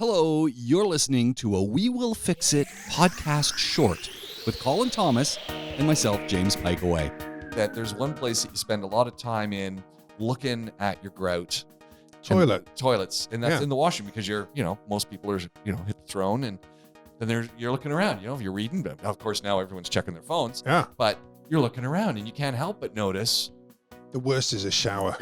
Hello, you're listening to a We Will Fix It podcast short with Colin Thomas and myself, James Piecowye. That there's one place that you spend a lot of time in looking at your grout. Toilets. And that's in the washroom because most people are, hit the throne and then you're looking around, you're reading. But of course, now everyone's checking their phones. Yeah. But you're looking around and you can't help but notice. The worst is a shower.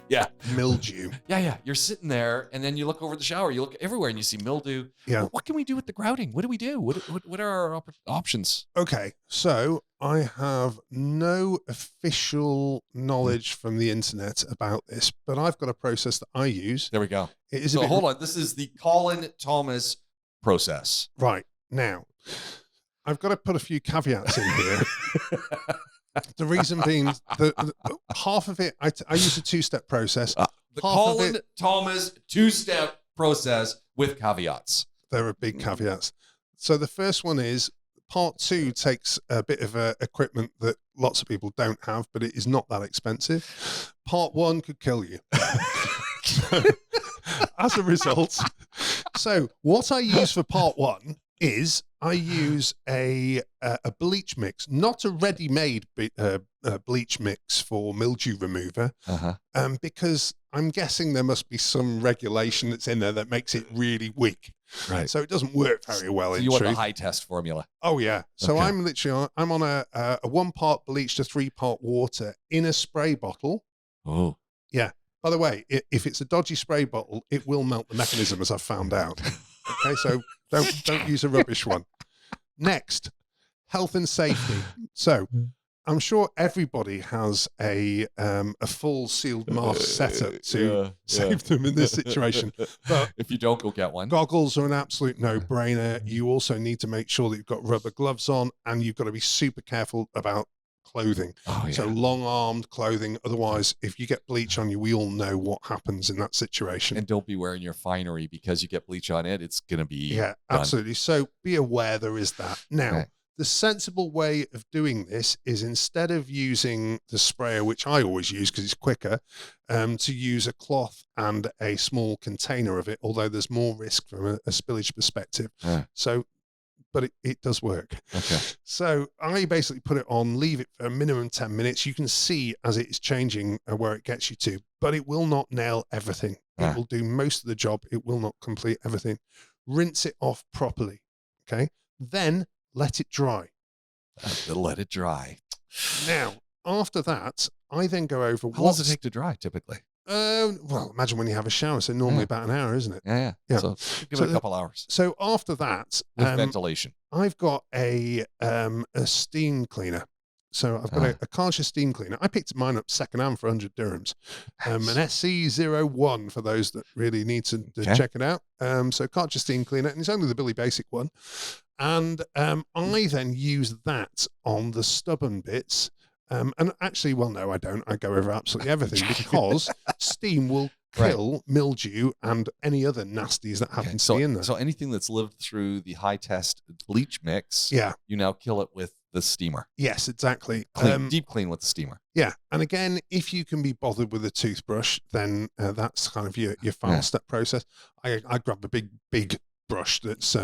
Yeah. Mildew. Yeah. You're sitting there and then you look over the shower, you look everywhere and you see mildew. Yeah. Well, what can we do with the grouting? What do we do? What are our options? Okay. So I have no official knowledge from the internet about this, but I've got a process that I use. There we go. It is hold on. This is the Colin Thomas process. Right. Now, I've got to put a few caveats in here. The reason being, half of it, I use a two-step process. The Colin Thomas two-step process with caveats. There are big caveats. So the first one is, part two takes a bit of equipment that lots of people don't have, but it is not that expensive. Part one could kill you. As a result, so what I use for part one is I use a bleach mix, not a ready-made bleach mix for mildew remover, because I'm guessing there must be some regulation that's in there that makes it really weak. Right. So it doesn't work very well. So in you want truth. the high test formula. Oh yeah. So okay. I'm on a 1 part bleach to 3 part water in a spray bottle. Oh. Yeah. By the way, if it's a dodgy spray bottle, it will melt the mechanism, as I've found out. Okay, so don't use a rubbish one. Next, health and safety. So I'm sure everybody has a full sealed mask setup to save them in this situation. But if you don't, go get one. Goggles are an absolute no-brainer. You also need to make sure that you've got rubber gloves on, and you've got to be super careful about clothing. Oh, yeah. So long-armed clothing. Otherwise, if you get bleach on you, we all know what happens in that situation. And don't be wearing your finery because you get bleach on it. It's going to be done. Absolutely. So be aware there is that. Now, the sensible way of doing this is, instead of using the sprayer, which I always use because it's quicker, to use a cloth and a small container of it, although there's more risk from a spillage perspective. But it does work. Okay. So I basically put it on, leave it for a minimum 10 minutes. You can see as it's changing where it gets you to, but it will not nail everything. It will do most of the job. It will not complete everything. Rinse it off properly. Okay. Then let it dry. Let it dry. Now, after that, I then go over. How long does it take to dry typically? Well, imagine when you have a shower. So normally about an hour, isn't it? Yeah. So give it a couple hours. So after that, with ventilation, I've got a steam cleaner. So I've got a Karcher steam cleaner. I picked mine up secondhand for 100 dirhams. An SC01 for those that really need to check it out. So Karcher steam cleaner, and it's only the Billy Basic one. And I then use that on the stubborn bits. And actually, well, no, I don't. I go over absolutely everything because steam will kill mildew and any other nasties that happen to be in there. So anything that's lived through the high test bleach mix, you now kill it with the steamer. Yes, exactly. Deep clean with the steamer. Yeah. And again, if you can be bothered with a toothbrush, then that's kind of your final step process. I grab a big brush that's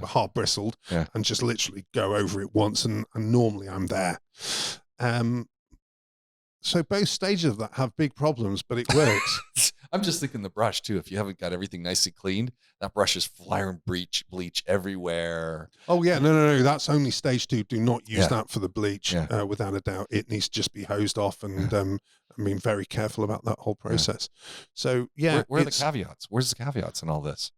hard bristled and just literally go over it once, and normally I'm there. So both stages of that have big problems, but it works. I'm just thinking the brush too. If you haven't got everything nicely cleaned, that brush is flaring bleach everywhere. Oh yeah, no. That's only stage 2. Do not use that for the bleach. Without a doubt, it needs to just be hosed off, and I mean, very careful about that whole process. So where are the caveats? Where's the caveats in all this?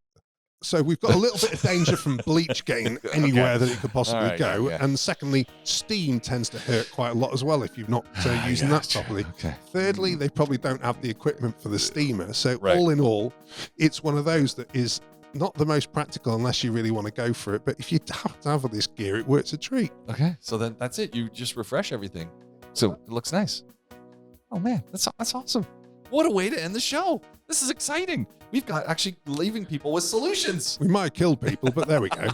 So we've got a little bit of danger from bleach getting anywhere that it could possibly go. Yeah. And secondly, steam tends to hurt quite a lot as well if you're not using that properly. Okay. Thirdly, they probably don't have the equipment for the steamer. So all in all, it's one of those that is not the most practical unless you really want to go for it. But if you have to have all this gear, it works a treat. Okay. So then that's it. You just refresh everything. So it looks nice. Oh man, that's awesome. What a way to end the show. This is exciting. We've got actually leaving people with solutions. We might have killed people, but there we go.